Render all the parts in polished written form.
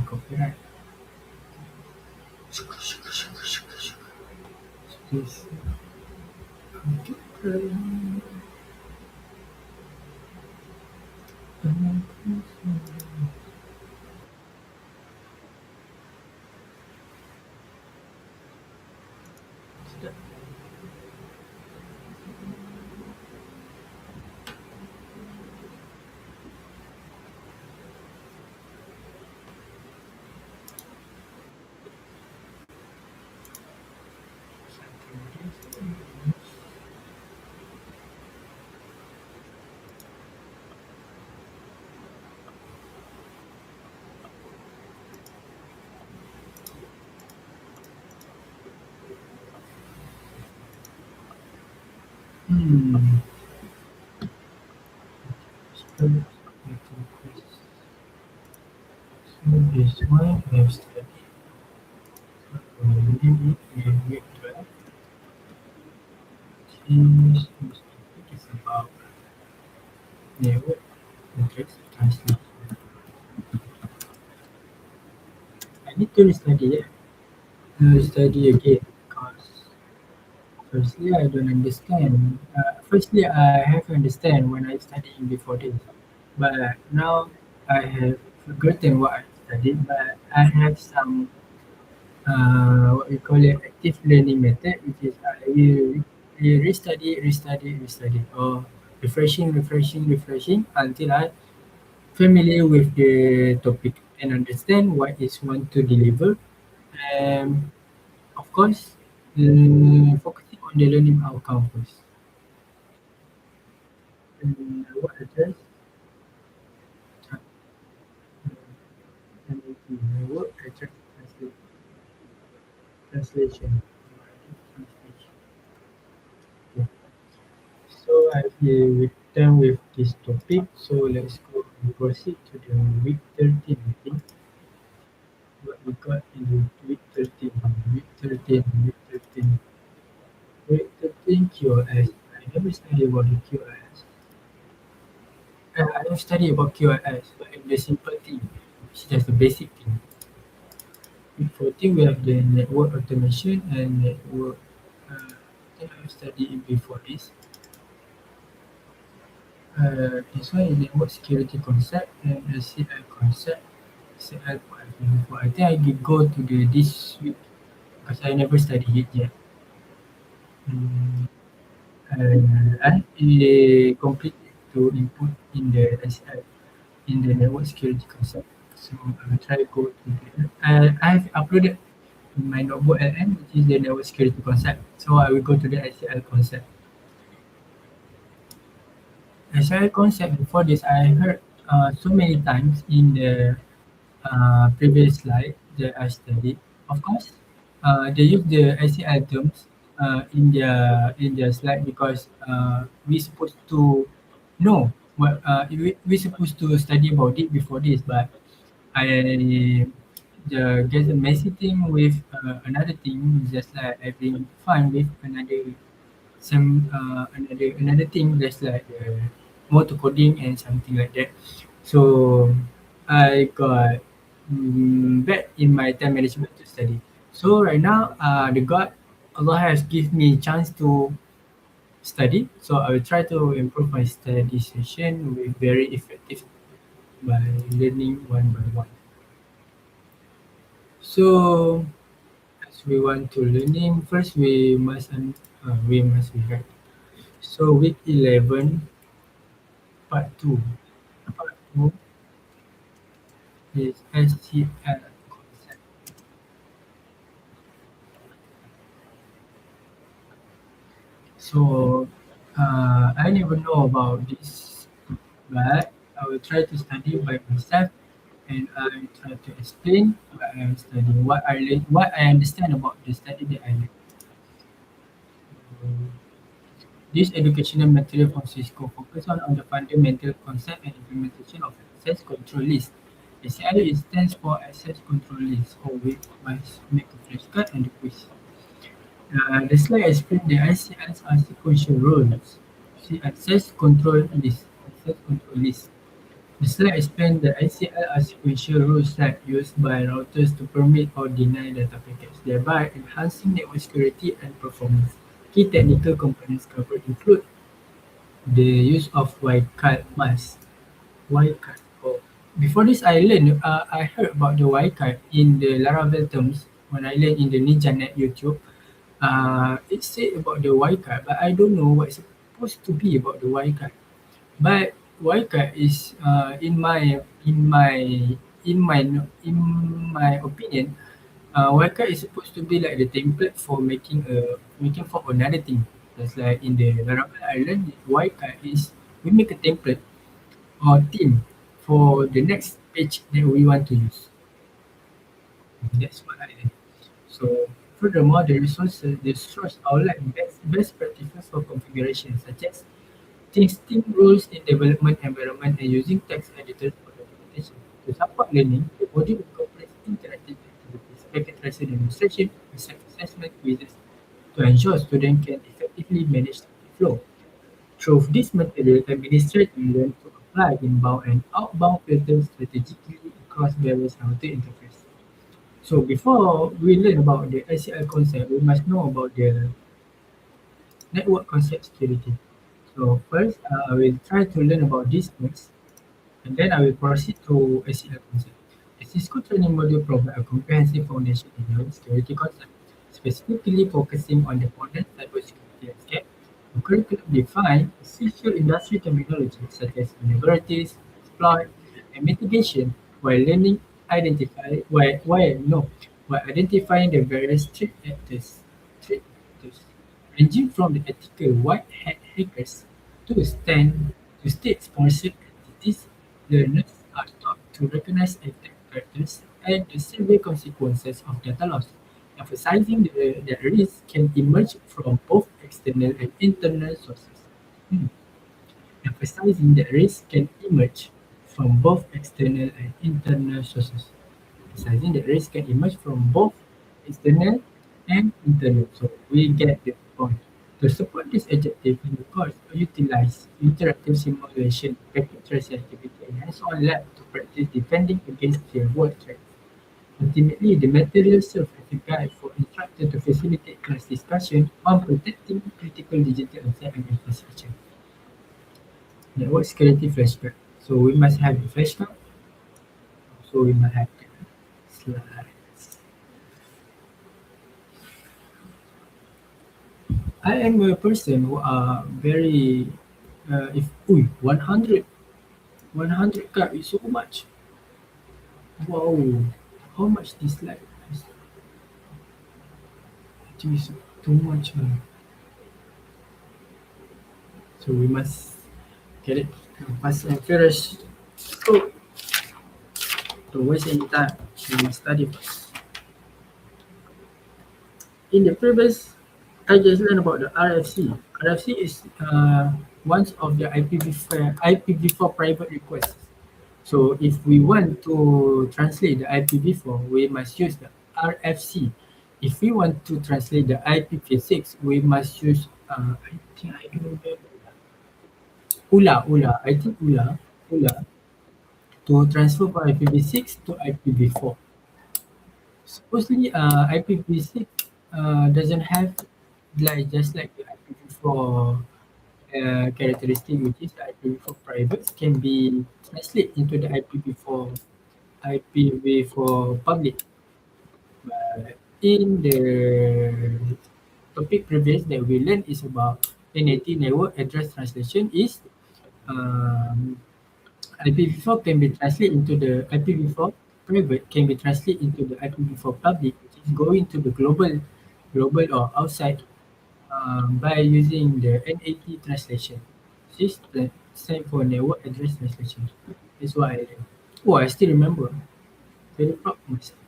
Copyright. This. Hmm. So this one I have studied maybe in week 12. This topic is about network interest translation. I need to study it. Study again because firstly I don't understand. Firstly I have understand when I studied before this, but now I have forgotten what I studied. But I have some what we call it active learning method, which is I will restudy, restudy, restudy, or refreshing until I familiar with the topic and understand what is want to deliver. And of course, focusing on the learning outcome first. What address and what address translation. Okay. So I've done with this topic. So let's go and proceed to the week 13. I think what we got in the week 13. Week 13. Week 13 QoS. I never studied about the QoS. I don't study about QoS, but in the simple thing, it's just the basic thing. Week 14, we have the network automation and network. I think I studied it before this. This one is network security concept and ACL concept. ACL what I've been before. I think I will go to the this week because I never studied it yet. Mm, I complete to input in the ACL in the network security concept. So I will try go to the. I've uploaded in my notebook LN, which is the network security concept. So I will go to the ACL concept. ACL concept before this I heard so many times in the previous slide that I studied. Of course, they use the IC items in their slide because we supposed to know what we supposed to study about it before this. But I get a messy thing with another thing, just like having fun with another thing that's like motor coding and something like that. So I got bad in my time management to study. So right now, the God Allah has given me chance to study. So I will try to improve my study session with very effective by learning one by one. So as we want to learning, first we must be right. So week 11, part 2. Part 2 is SCL concept. So I never know about this, but I will try to study by myself and I will try to explain what I am studying, what I learn, what I understand about the study that I learn. This educational material from Cisco focus on the fundamental concept and implementation of access control list. ACL stands for access control list, or we must make a flashcard and the quiz. The slide explains the ICLs are sequential roles. See access control list. Access control list. The slide explains the ICL are sequential rules set used by routers to permit or deny data packets, thereby enhancing network security and performance. Key technical components covered include the use of wildcard mask. Wildcard. Oh. Before this, I heard about the wildcard in the Laravel terms when I learned in the NinjaNet YouTube. It said about the wildcard, but I don't know what it's supposed to be about the wildcard. But wildcard is in my opinion, wildcard is supposed to be like the template for making for another thing. Just like in the Laravel Island, wildcard is we make a template or theme for the next page that we want to use. That's what I did. So furthermore, the source outline best practices for configuration such as testing rules in development environment and using text editors for documentation. To support learning, the module incorporates interactive activities, packet tracer demonstration, and self-assessment quizzes to ensure students can effectively manage the flow. Through this material, administrators learn to apply inbound and outbound filters strategically across various router interfaces. So before we learn about the ICL concept, we must know about the network concept security. So first, I will try to learn about this first, and then I will proceed to ACL concept. The Cisco training module provides a comprehensive foundation in network security concept, specifically focusing on the modern cybersecurity landscape. The curriculum defines essential industry terminology such as vulnerabilities, exploit, and mitigation, while learning identify while identifying the various threat actors, ranging from the ethical white hat hackers to state-sponsored entities. Learners are taught to recognize attack vectors and the severe consequences of data loss, emphasizing that risk can emerge from both external and internal sources. Hmm. Emphasizing that risk can emerge from both external and internal sources. Emphasizing that risk can emerge from both external and internal. So we get the point. To support this objective in the course, we utilize interactive simulation, packet tracing activity, and hands-on lab to practice defending against real-world threats. Ultimately, the material serves as a guide for instructors to facilitate class discussion on protecting critical digital assets and infrastructure. Network security flashcard. So we must have the flashcard. So we must have the slides. I am a person who are very if 100 card is so much. Wow, how much this like? I think it's too much. So we must get it fast and furious. So to waste any time, we must study first. In the previous, I just learned about the RFC. RFC is one of the IPv4 private requests. So if we want to translate the IPv4, we must use the RFC. If we want to translate the IPv6, we must use I think I don't remember. ULA. I think ULA to transfer from IPv6 to IPv4. Supposedly, IPv6 doesn't have just like the IPv4 characteristic, which is the IPv4 private can be translated into the IPv4 public. But in the topic previous that we learned is about NAT network address translation is um, IPv4 can be translated into the IPv4 private can be translated into the IPv4 public, which is going to the global or outside by using the NAT translation. This is the same for network address translation. That's what I learned. Oh, I still remember. Very proud of myself.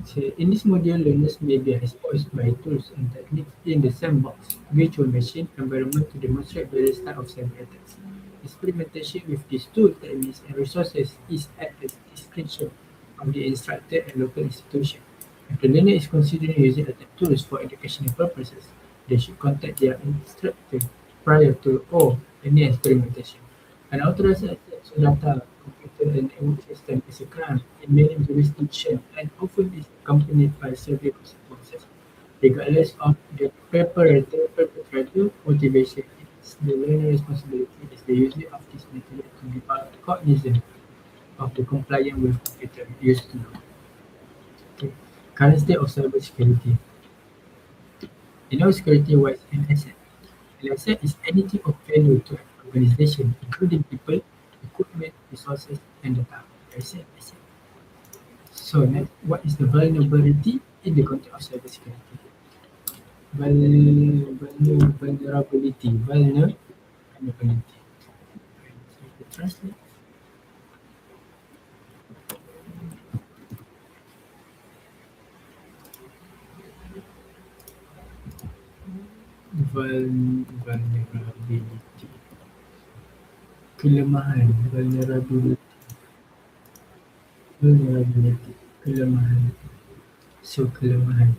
So in this module, learners may be exposed by tools and techniques in the sandbox virtual machine environment to demonstrate various types of cyber attacks. Experimentation with these tools, techniques, and resources is at the discretion of the instructor and local institution. If the learner is considering using attack tools for educational purposes, they should contact their instructor prior to or any experimentation. Unauthorized access to data enter the network system is a crime in many jurisdictions and often is accompanied by severe consequences. Regardless of the perpetrator motivation, it is the learner's responsibility as the user of this material to be cognizant of the compliance with computer used to know. Okay. Current state of cybersecurity. You know, security was an asset. An asset is anything of value to an organization, including people, equipment, resources, and data. Asset. So, next, what is the vulnerability in the context of cybersecurity? Vulnerability. Vulnerability. Translate. Vulnerability. Kelemahan. Vulnerability. Kelemahan. So kelemahan.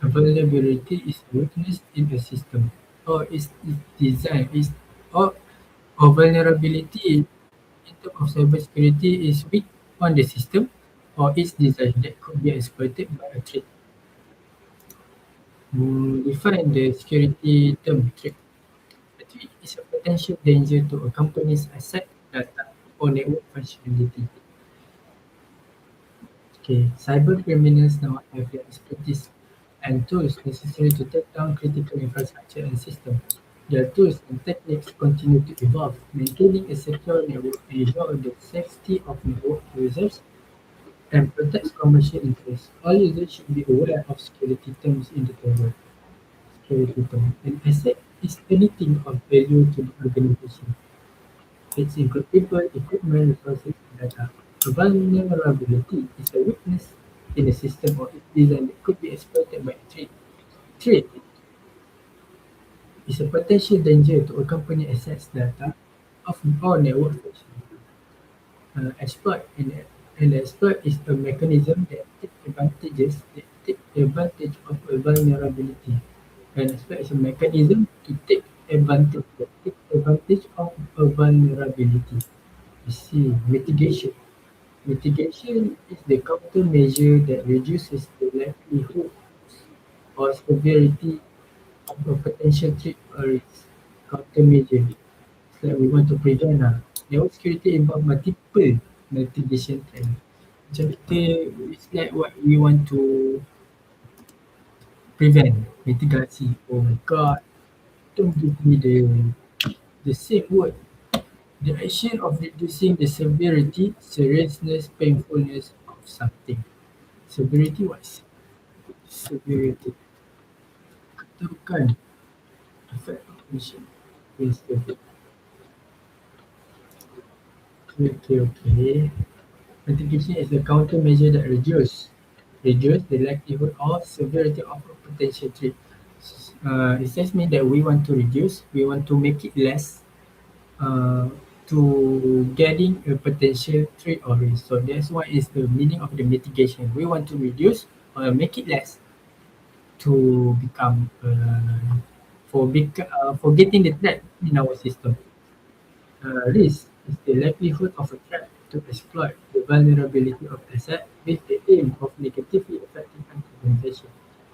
A vulnerability is a weakness in a system, or is design is or vulnerability in terms of cybersecurity is weak on the system or its design that could be exploited by a threat. Define the security term threat. A threat is a potential danger to a company's asset, data, or network functionality. Okay, cyber criminals now have the expertise and tools necessary to take down critical infrastructure and systems. Their tools and techniques continue to evolve, maintaining a secure network ensure the safety of network users and protects commercial interests. All users should be aware of security terms in the table. Security term. An asset is anything of value to the organization. It includes people, equipment, resources, and data. A vulnerability is a weakness in a system or its design that could be exploited by a threat. Threat is a potential danger to a company assets data of or network function. Exploit an exploit is a mechanism that take advantage of a vulnerability. An exploit is a mechanism to take advantage of a vulnerability. You see, mitigation. Mitigation is the countermeasure that reduces the likelihood or severity of a potential threat or risk. Countermeasure. It's like we want to prevent network security involve multiple mitigation plan. Macam kita, it's like what we want to prevent, mitigasi. Oh my god, don't give me the same word. The action of reducing the severity, seriousness, painfulness of something. Severity what? Severity. Keterukan. Effect of mission. Yes, okay. Okay. Mitigation is a countermeasure that reduce the likelihood or severity of a potential threat. It just means that we want to reduce, we want to make it less uh, to getting a potential threat or risk. So that's why is the meaning of the mitigation. We want to reduce or make it less to become for getting the threat in our system. Risk is the likelihood of a threat to exploit the vulnerability of asset with the aim of negatively affecting an organization.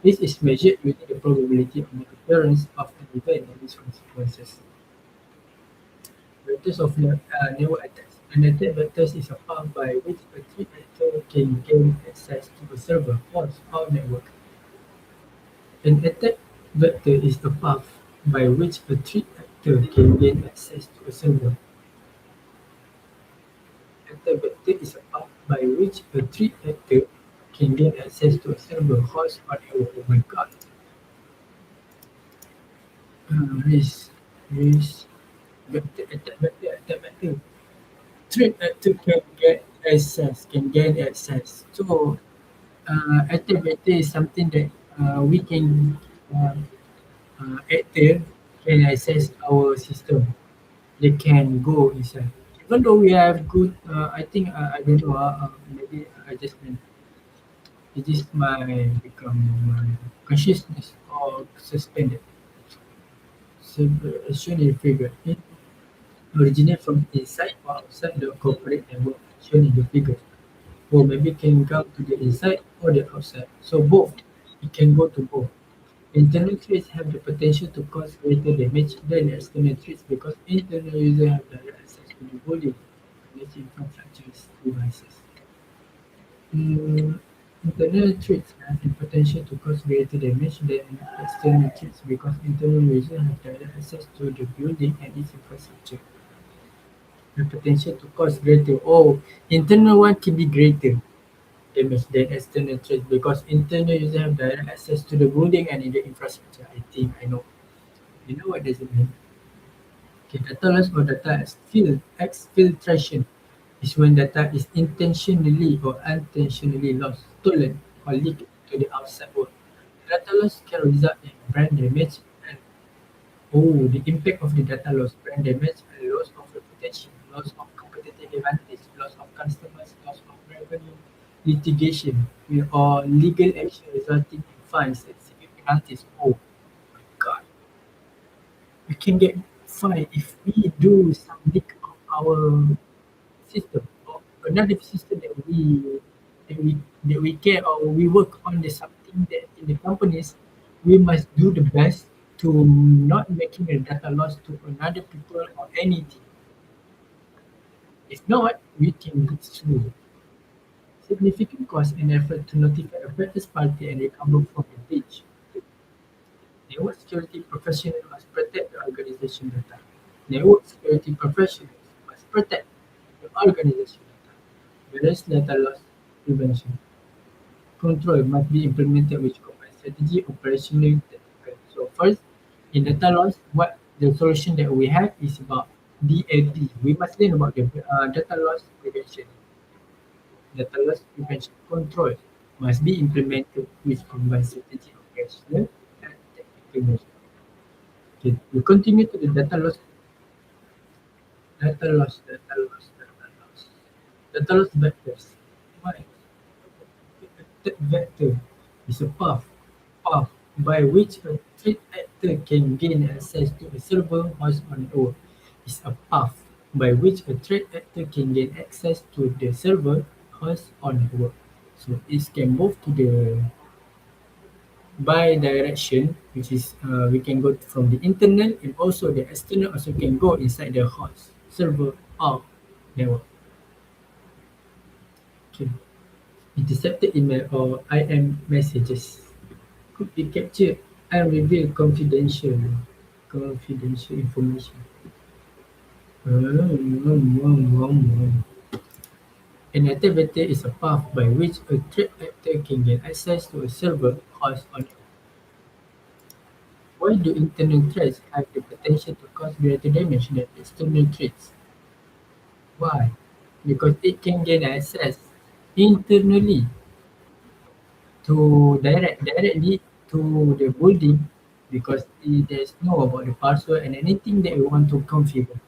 This is measured using the probability of the occurrence of an event and its consequences. Vectors of network attacks. An attack vector is a path by which a threat actor can gain access to a server, host, or network. An attack vector is a path by which a threat actor can gain access to a server. Attack vector is a path by which a threat actor can gain access to a server, host, or network. Oh my god. Risk. Risk. Vector, attack vector. Threat actor can get access, can gain access. So, attack vector is something that we can actor can access our system. They can go inside. Even though we have good, I think I don't know. Maybe I just mean it is my become my consciousness or suspended. So shown in figure. It originate from inside or outside the corporate network. shown in the figure. Or maybe can go to the inside or the outside. So both. It can go to both. Internal threats have the potential to cause greater damage than external threats because internal users have direct access to the volume of infrastructures devices. Mm, internal threats have the potential to cause greater damage than external threats because internal users have direct access to the building and its infrastructure. The potential to cause greater. Oh, internal one can be greater damage than external threats because internal users have direct access to the building and in the infrastructure. I think I know. You know what does it mean? Okay, data loss or data exfiltration is when data is intentionally or unintentionally lost, stolen, or leaked to the outside world. Data loss can result in brand damage and the impact of the data loss, brand damage and loss of reputation, loss of competitive advantage, loss of customers, loss of revenue, litigation, or legal action resulting in fines and severe penalties. Oh my God, we can get fined if we do some leak of our system or another system that we care or we work on the something that in the companies we must do the best to not making a data loss to another people or anything. If not, we can get sued. Significant cost and effort to notify a practice party and recover from the breach. Network security professionals must protect the organization data. Network security professionals must protect the organization data. Whereas data loss prevention control must be implemented which combines strategy, operational, and technical. So first, in data loss, what the solution that we have is about DLP. We must learn about the data loss prevention. Data loss prevention control must be implemented which combines strategy, operational, and technical measures. Okay, we continue to the data loss. Data loss vectors. Why? Vector is a path by which a threat actor can gain access to a server host on network. Is a path by which a threat actor can gain access to the server host on network. So it can move to the bi-direction, which is we can go from the internal and also the external also can go inside the host server or network. Okay. Intercepted email or IM messages could be captured and reveal confidential information. An attack vector is a path by which a threat actor can gain access to a server host on it. Why do internal threats have the potential to cause greater damage than external threats? Why? Because it can gain access internally to directly to the building because there's know about the password and anything that you want to configure.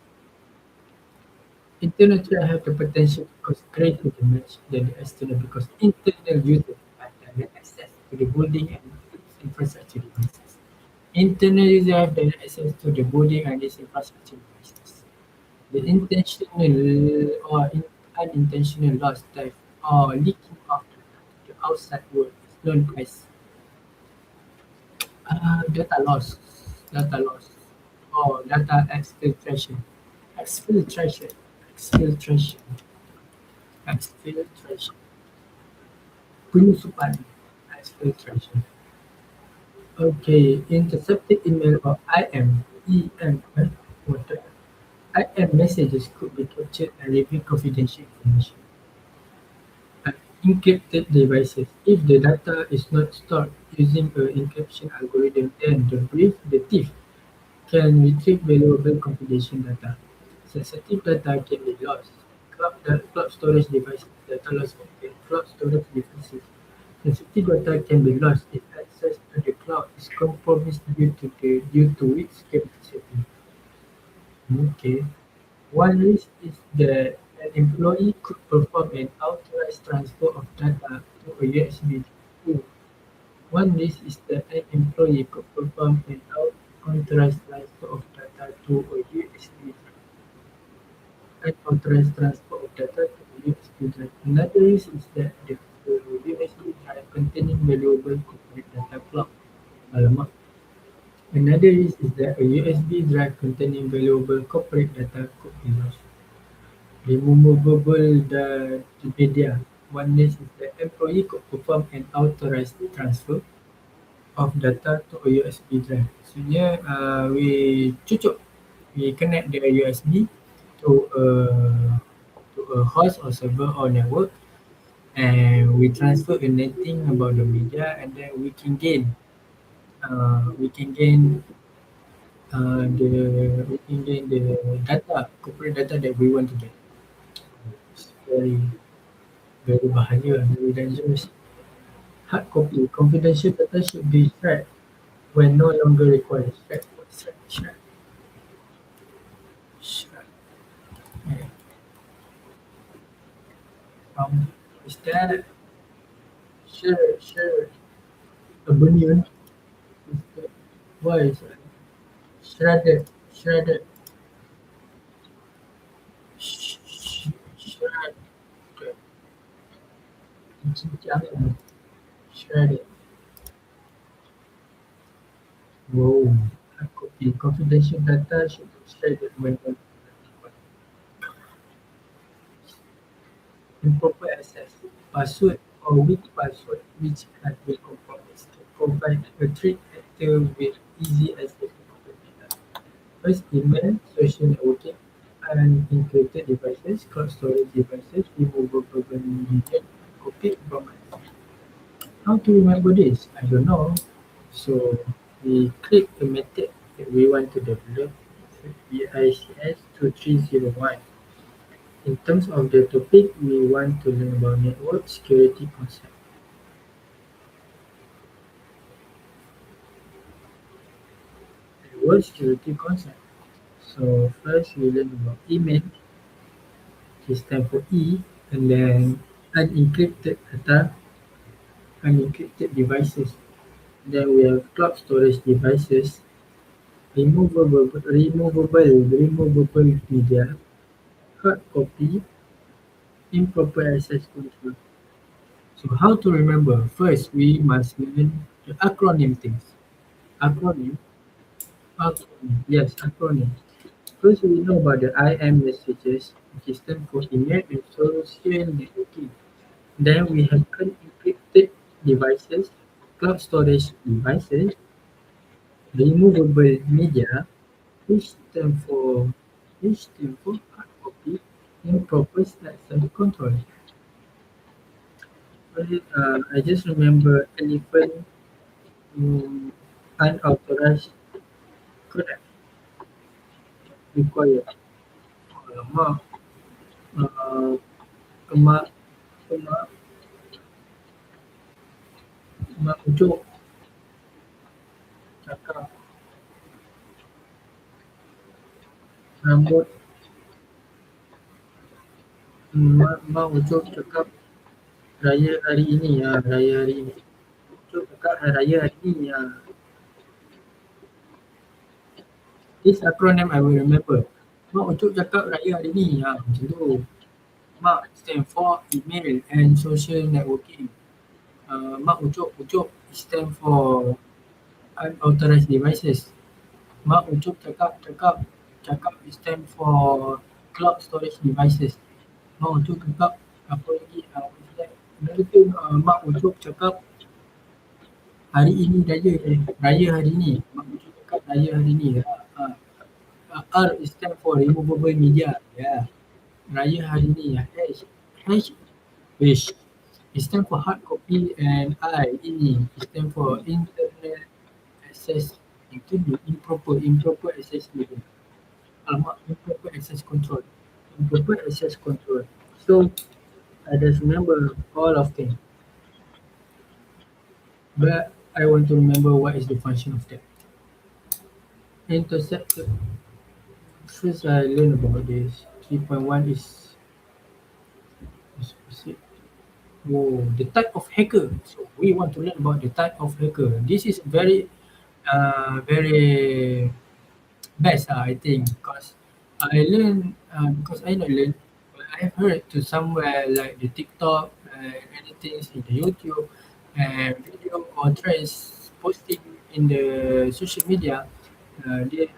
Internal threat have the potential to cause greater damage than the external because internal users have direct access to the building and its infrastructure devices. Internal users have direct access to the building and its infrastructure devices. The intentional or unintentional loss, theft, or leaking of data to the outside world is known as data loss, data loss, or data exfiltration, exfiltration, exfiltration, exfiltration, penyusupan, exfiltration. Okay, intercepted email or IM, EM, what the IM messages could be captured and reveal confidential information. And encrypted devices. If the data is not stored using an encryption algorithm, then the thief can retrieve valuable confidential data. Sensitive data can be lost. Cloud storage devices, data loss okay. Cloud storage devices. Sensitive data can be lost if access to the cloud is compromised due to weak security. Okay. One risk is that an employee could perform an authorized transfer of data to a USB. Two, one risk is that an employee could perform an unauthorized transfer of data to a USB. Unauthorized transfer of data to a USB. that the USB drive containing valuable corporate data cloud. Alamak. Another risk is that a USB drive containing valuable corporate data could be lost. Removable the media. One risk is that employee could perform an authorized transfer of data to a USB drive. Maksudnya we cucuk, we connect the USB to a host or server or network, and we transfer anything about the media, and then we can gain we can gain the data, corporate data that we want to get. It's very bahaya, very dangerous. Hard copy, confidential data should be shared when no longer required. Shared. Yeah. Is that share a bunion? Is that why is that? Shredded, shredded, cincang, shredded. Whoa, hard copy, confidential data should be shredded when no improper access. Password or weak password which has been compromised to provide a threat actor with easy access to corporate data. First, email, social networking, unencrypted devices, cloud storage devices, removable media, copy from how to remember this? I don't know. So we click the method that we want to develop, BICS 2301. In terms of the topic, we want to learn about network security concept. Network security concept. So first we learn about email, which stands for E, and then unencrypted data, unencrypted devices. Then we have cloud storage devices, removable media, hard copy, improper access control. So how to remember? First, we must learn the acronym things. Acronym, yes, acronym. First, we know about the IM messages, which stand for email and social networking. Then we have unencrypted devices, cloud storage devices, removable media, which stand for hard copy, improper access control. I just remember elephant, mm, unauthorized connect required. Alamak, uh, emak emak emak ucuk cakap rambut, emak ucuk cakap raya hari ini, raya hari ini. Ucuk cakap hari raya hari ini, This acronym I will remember. Mak ucuk cakap raya hari ni, macam tu. Mak stand for email and social networking. Mak ucuk stand for unauthorized devices. Mak ucuk cakap stand for cloud storage devices. Mak ucuk cakap apa lagi? What is that? Another thing, mak ucuk cakap hari ini raya hari ni. Mak ucuk cakap raya hari ni. R is stand for removable media. Yeah. Raya hari ni. H it stand for hard copy, and I ini it stand for internet access, itu improper access media. Alamak, improper access control. Improper access control. So I just remember all of them. But I want to remember what is the function of that. Intercepted. First I learn about this. 3.1 is whoa, the type of hacker. So we want to learn about the type of hacker. This is very best, I think, because I learn because I not learn, but I have heard to somewhere like the TikTok anything in the YouTube and video or tries posting in the social media. They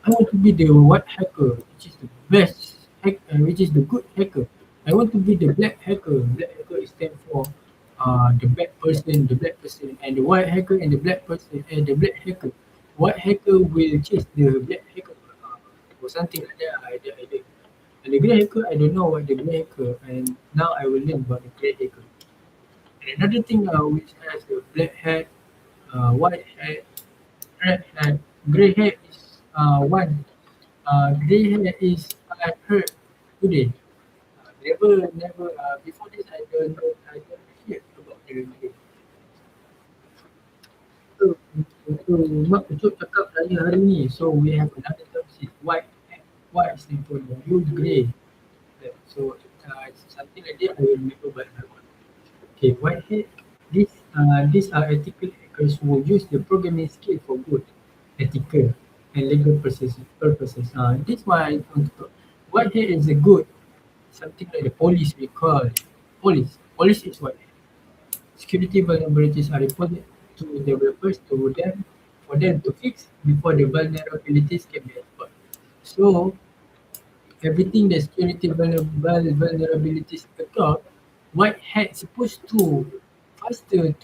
I want to be the white hacker, which is the best which is the good hacker. I want to be the black hacker. Black hacker is stand for the black person, and the white hacker and the black person and the black hacker. White hacker will chase the black hacker or something like that. I did. And the grey hacker, I don't know what the grey hacker, and now I will learn about the grey hacker. And another thing which has the black hat, white hat, red hat, grey hat is one. Grey hair is I heard today. Never. Before this, I don't hear about the grey. So Mak Pucuk cakap raya hari ni. So we have another term is white. White stand for the use grey. So it's something like that I will remember by now. Okay, white hat. These are ethical hackers who use the programming skill for good, ethical, and legal purposes. This one I want to talk. White hat is a good, something like the police we call police. Police is what security vulnerabilities are reported to developers to them for them to fix before the vulnerabilities can be exploited. So everything the security vulnerabilities occur, white hat supposed to faster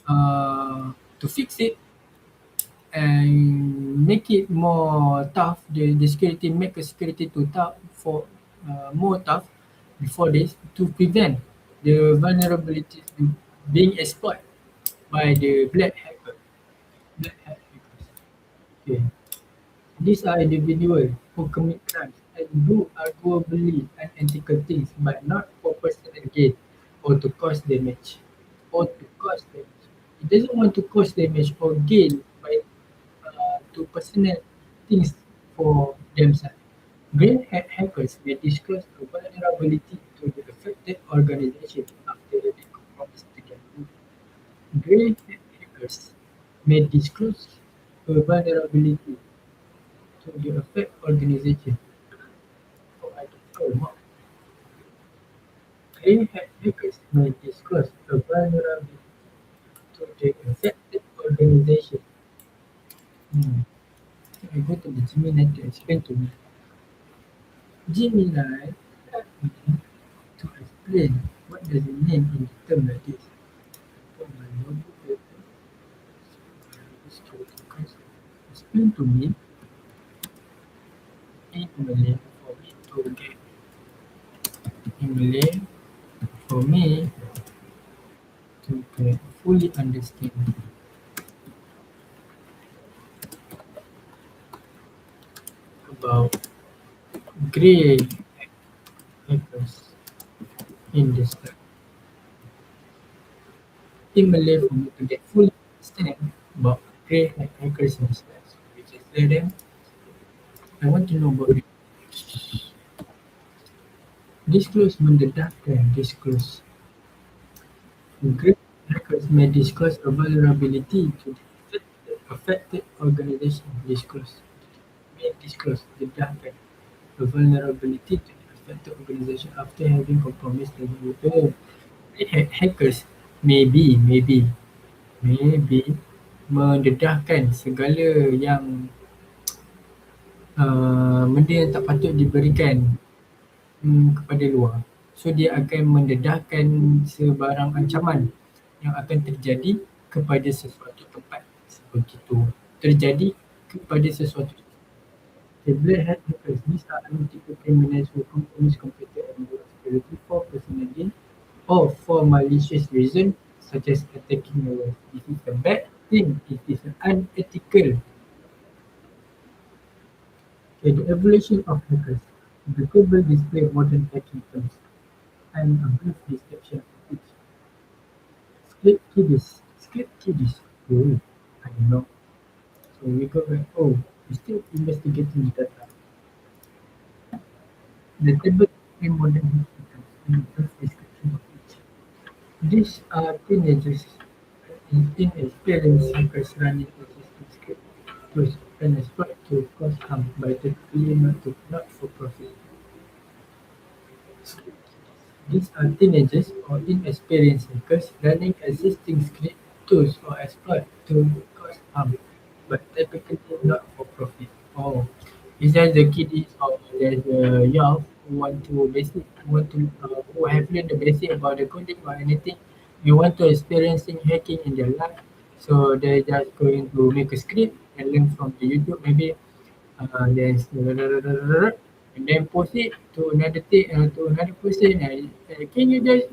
uh, to fix it and make it more tough. The security make a security too tough for more tough before this to prevent the vulnerabilities being exploited by the black hat hackers. Okay. These are individuals who commit crimes and do arguably unethical things, but not for personal gain or to cause damage. Or to cause damage. He doesn't want to cause damage or gain by to personal things for themselves. Grey hat hackers may disclose a vulnerability to the affected organization after they compromise to their group. Grey hat hackers may disclose a vulnerability to the affected organization. Oh, I don't know. Grey hat hackers may disclose a vulnerability to the affected organization. Hmm. I go to the Gemini to explain to me. Gemini help me to explain what does it mean in the term like this. For my notebook paper, explain to me in Malay for me to get in Malay for me to get fully understand about grey hackers in this term. In Malay for me to get fully understand about grey hackers in this term. So we just let them. I want to know about it. Disclose mendedahkan disclose. Grey hackers may disclose a vulnerability to the affected organization. Disclose may disclose dedahkan a vulnerability to the affected organization after having compromised the developer. Hackers maybe mendedahkan segala yang benda yang tak patut diberikan kepada luar. So dia akan mendedahkan sebarang ancaman yang akan terjadi kepada sesuatu tempat. Begitu terjadi kepada sesuatu. The black hat hackers, these are unethical criminals who compromise computer and network security for personal gain or for malicious reason such as attacking the web. This is a bad thing. It is unethical. Okay, the evolution of hackers. The table display modern hacking terms and a brief description of each. Script kiddies. Oh, I don't know. So we go back. Oh, we're still investigating the data. The table display modern hacking terms and a brief description of each. These are teenagers inexperienced hackers running existing script to and exploit to cause harm by typically not for profit. These are teenagers or inexperienced hackers learning existing script tools or exploit to cause harm, but typically not for profit. Oh, is that the kiddies or there's the young who want to basic want to who have learned the basic about the coding or anything, they want to experiencing hacking in their life, so they're just going to make a script and learn from the YouTube maybe yes, and then post it to another thing, to another person. Can you just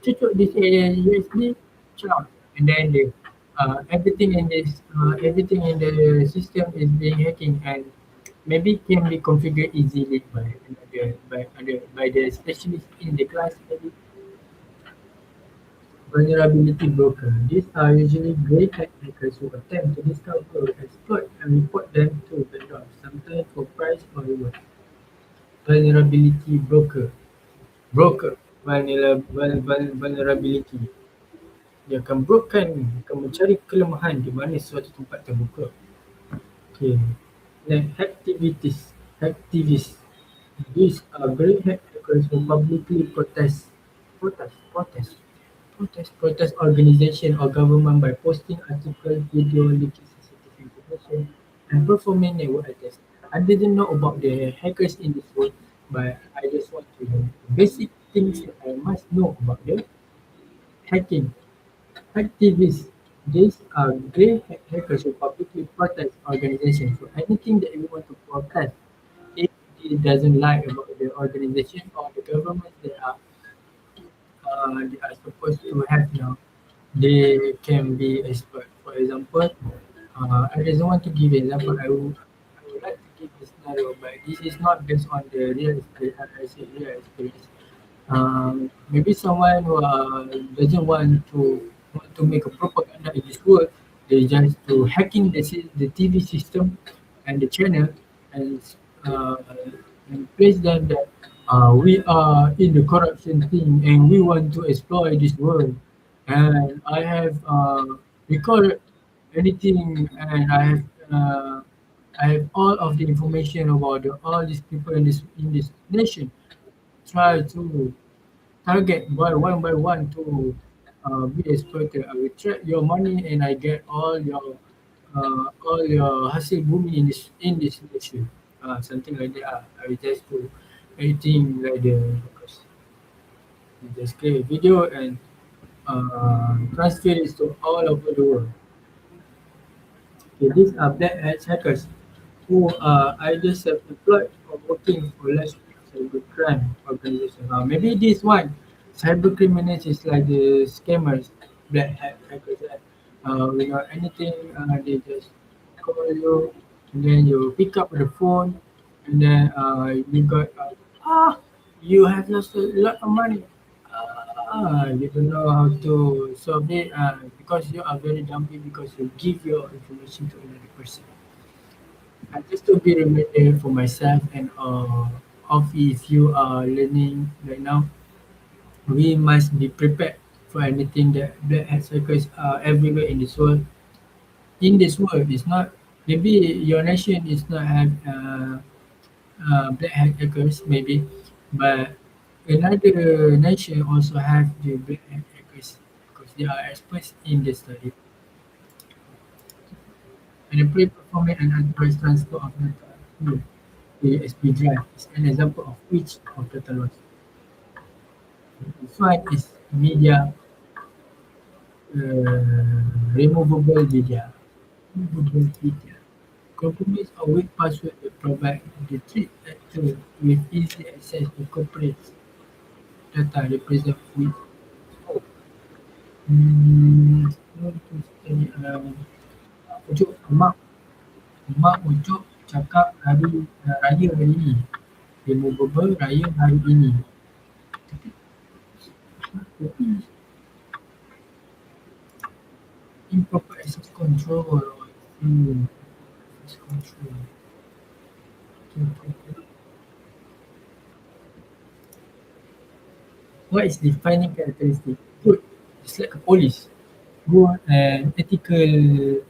cucuk this USB cloud, and then everything in the system is being hacking and maybe can be configured easily by the specialist in the class. Maybe vulnerability broker. These are usually grey hat hackers who attempt to discover, exploit, and report them to vendors, sometimes for price or reward. Vulnerability broker. Broker. Vulnerability. Dia akan broken, akan mencari kelemahan di mana suatu tempat terbuka. Okay. Then activities. Activists. These are grey hat hackers who publicly protest organization or government by posting articles, video, leaking sensitive information, and performing network attacks. I didn't know about the hackers in this world, but I just want to know basic things that I must know about the hacking. Activists. These are grey hackers who publicly protest organizations for anything that you want to protest. If it doesn't like about the organization or the government they are supposed to have now, they can be expert. For example, I just want to give example. I would like to give a scenario, but this is not based on the real experience. I say real experience. Maybe someone who doesn't want to make a propaganda in this world, they just to hacking the TV system and the channel and uh, and place them that we are in the corruption thing and we want to exploit this world. And I have recorded anything and I have all of the information about all these people in this nation try to target by one to be exploited. I will track your money and I get all your hasil bumi in this nation. Something like that. I will just do anything like the because you just create a video and transfer it to all over the world. Okay, these are black hat hackers who are either self-employed or working for large cybercrime organizations. Maybe this one, cyber criminals is like the scammers, black hat hackers. Without anything, they just call you, and then you pick up the phone, and then you got you have lost a lot of money. You don't know how to solve it because you are very dumpy because you give your information to another person. And just to be reminded for myself and of if you are learning right now, we must be prepared for anything that black hat circles are everywhere in this world. In this world, it's not maybe your nation is not have black hat hackers maybe, but another nation also have the black hat hackers because they are experts in the study and the pre-performing and authorized transfer of data through the USB drive is an example of which of data loss. This one is media, removable media. Removable media. Companies or weak password that provide the threat actor with easy access to corporate data represent with oh, want to study, ujuk mak ujuk cakap raya hari ni. Removable raya hari ini. Tapi improper access control or access control. What is defining characteristic? Good. It's like a police. Good and ethical.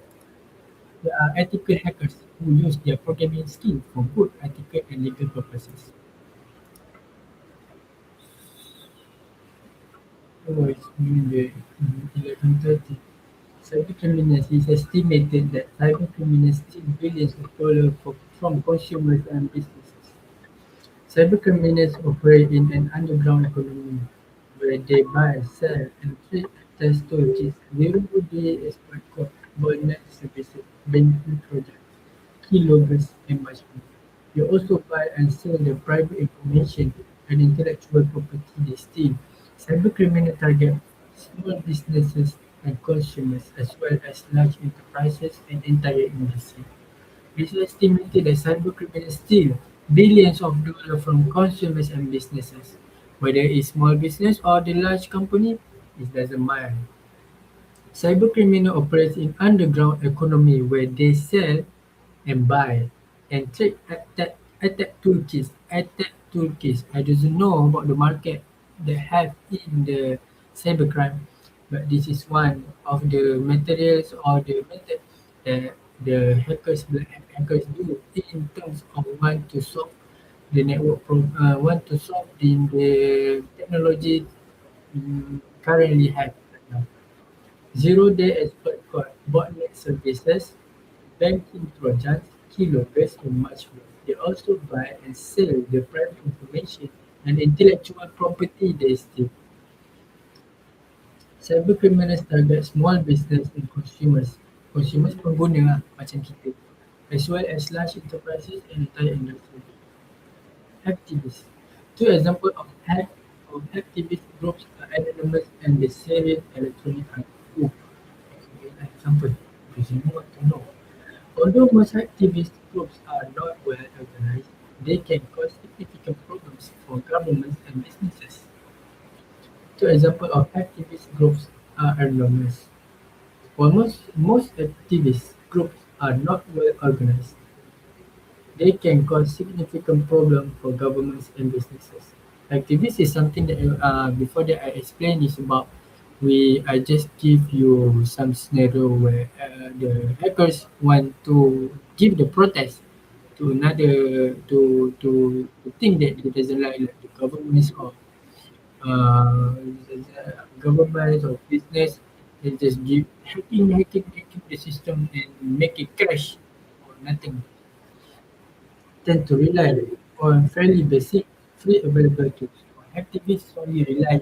They are ethical hackers who use their programming skill for good, ethical, and legal purposes. Oh, it's during the 11:30. Cybercriminals is estimated that cybercriminals steal billions of dollars from consumers and businesses. Cybercriminals operate in an underground economy where they buy, sell, and trade test storage, zero-day exploit code, botnet services, banking projects, keyloggers, and much more. They also buy and sell the private information and intellectual property they steal. Cybercriminals target small businesses and consumers as well as large enterprises and entire industries. It is estimated that cybercriminals steal billions of dollars from consumers and businesses. Whether it's small business or the large company, it doesn't matter. Cybercriminal operates in underground economy where they sell and buy and trade attack toolkits. I don't know about the market they have in the cybercrime, but this is one of the materials or the method that the black hat hackers do in terms of want to solve the technology currently have right now. Zero-day exploit code, botnet services, banking trojans, keyloggers, and much more. They also buy and sell the private information and intellectual property they steal. Cybercriminals target small business and consumers pengguna lah, macam kita, as well as large enterprises and entire industry. Hacktivists. Two examples of hacktivist groups are anonymous and the Syrian electronic army. Oh, example, because you want to know. Although most activist groups are not well organized, they can cause significant problems for governments and businesses. Two examples of activist groups are anonymous. Almost most activist groups are not well organized. They can cause significant problems for governments and businesses. Activist is something that before that I explain is about I just give you some scenario where the hackers want to give the protest to another to think that it doesn't like the governments or uh, governments or business. They just give hacking the system and make it crash or nothing. Tend to rely on fairly basic, free available tools. Activists only rely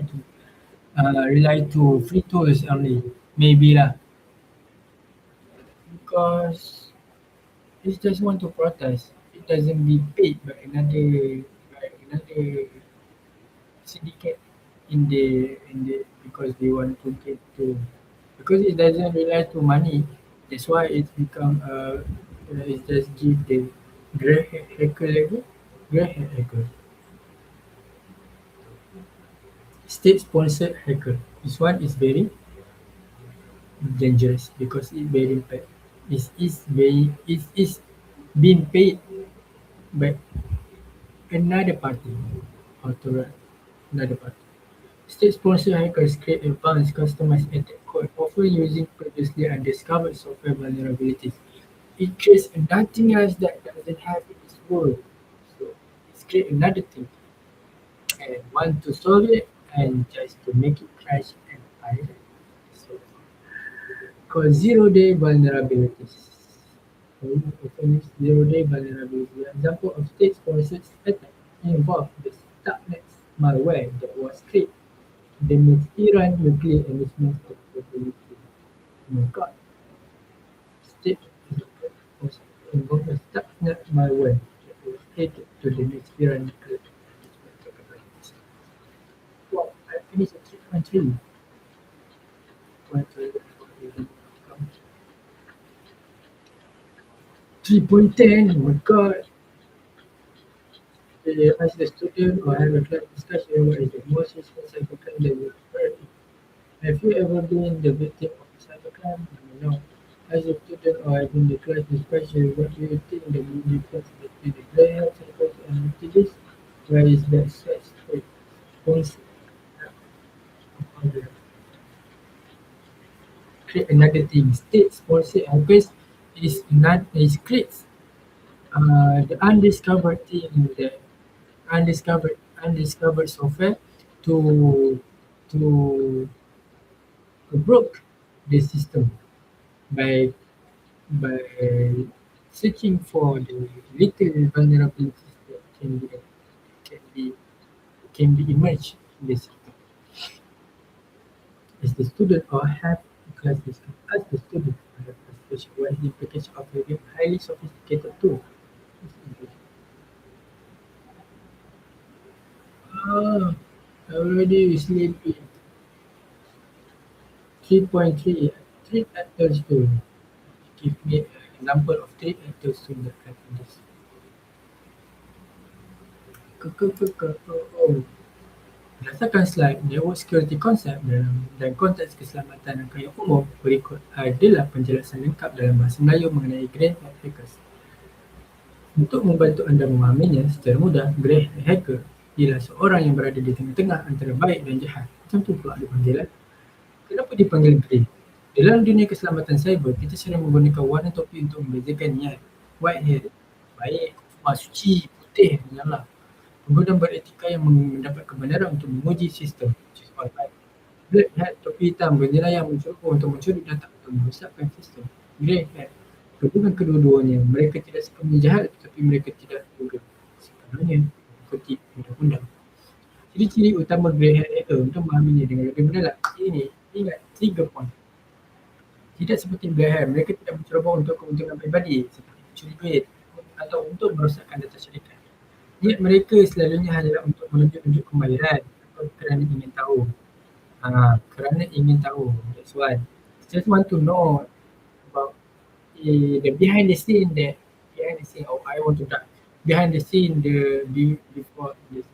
to free tools only, maybe lah, because it just want to protest. It doesn't be paid by another syndicate in the because they want to get to because it doesn't rely to money. That's why it's become it just give the grey hacker level, grey hacker. State-sponsored hacker. This one is very dangerous because it very bad. It is being paid by another party or to another party. State-sponsored hackers create advanced customized attack code, often using previously undiscovered software vulnerabilities. It creates nothing else that doesn't have in this world. So it's create another thing and want to solve it and just to make it crash and fire. So called zero-day vulnerabilities. So often use zero-day vulnerability. An example of state-sponsored attack involved the Stuxnet malware that was created to damage Iran nuclear enrichment capability. Oh my God, state-sponsored attack was involved the Stuxnet malware that was created to damage Iran nuclear enrichment capabilities. Wow, I finished at 3.3. 3.10, oh my God. Ask the student or have a class discussion what is the most useful cybercrime that you've heard. Have you ever been the victim of a cybercrime? No. Ask the student or having the class discussion what do you think the main difference between the grey hat hackers and activists? Where is that such a response? Create another thing. State sponsored hackers is not is creates the undiscovered thing, the undiscovered software to to broke the system by by searching for the little vulnerabilities that can be can be emerged in the system. As the student or have class discuss as the student I have frustration what is the implication of having highly sophisticated tool. Ah, I already sleepy. 3.3 three actors tool. Give me an example of three actors tool that I can use. Oh. Berdasarkan slide, network security konsep dan konteks keselamatan rangkaian umum berikut adalah penjelasan lengkap dalam bahasa Melayu mengenai grey hat hackers. Untuk membantu anda memahaminya secara mudah, grey hat hacker ialah seorang yang berada di tengah-tengah antara baik dan jahat. Macam tu pula dipanggil. Kenapa dipanggil grey? Dalam dunia keselamatan cyber, kita sering menggunakan warna topi untuk membezakan niat. White hat, baik, suci, putih, menyala. Pengguna beretika yang mendapat kebenaran untuk menguji sistem, which is all right. Black hat, topi hitam, berjenayah mencuba untuk mencuri data atau merosakkan sistem. Grey hat, gabungan kedua-duanya, mereka tidak sepenuhnya jahat tetapi mereka tidak juga sepenuhnya mengikuti undang-undang. Ciri-ciri utama grey hat hacker untuk memahaminya dengan lebih mendalam. Ini, ingat 3 poin. Tidak seperti black hat, mereka tidak menceroboh untuk keuntungan pribadi seperti mencuri duit atau untuk merosakkan data syarikat. Niat mereka selalunya hanyalah untuk menunjuk-nunjuk kemahiran atau kerana ingin tahu. Kerana ingin tahu. That's why. Just want to know about the behind the scene oh I want to die. Behind the scene before this.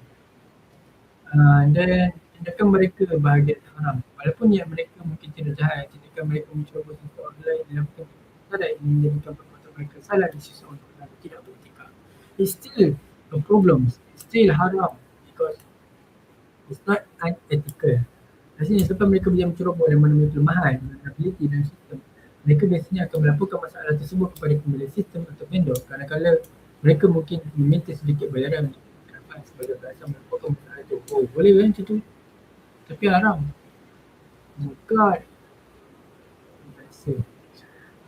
Dan tindakan mereka bahagian haram. Walaupun niat mereka mungkin tidak jahat, tindakan mereka mencuba untuk orang lain dalam perkara yang menjadikan perbuatan mereka salah di sisi orang lain tidak beretika. It's still a problem. It's still haram because it's not unethical. Maksudnya sebab mereka boleh menceroboh dan menemui kelemahan, vulnerability dan sistem, mereka biasanya akan melaporkan masalah tersebut kepada pemilik sistem atau vendor. Kadang-kadang mereka mungkin meminta sedikit bayaran untuk dapat sebagai balasan melaporkan masalah itu. Oh, boleh kan macam tu? Tapi haram. Oh God. Biasa.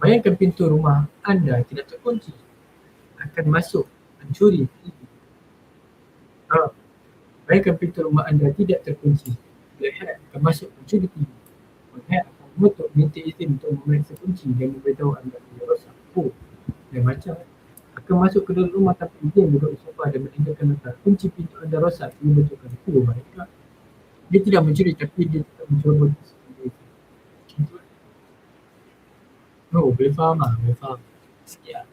Bayangkan pintu rumah anda tidak terkunci. Akan masuk mencuri TV. Bayangkan pintu rumah anda tidak terkunci. Black hat akan masuk mencuri TV. Black hat akan mengutuk minta izin untuk memeriksa kunci dan memberitahu anda punya rosak. Oh, dan macam akan masuk ke dalam rumah tanpa izin duduk di sofa dan meninggalkan nota. Kunci pintu anda rosak, ia betulkan. Oh, mereka. Dia tidak mencuri tapi dia tetap mencuba. Oh, boleh faham lah, boleh faham. Sikit lah.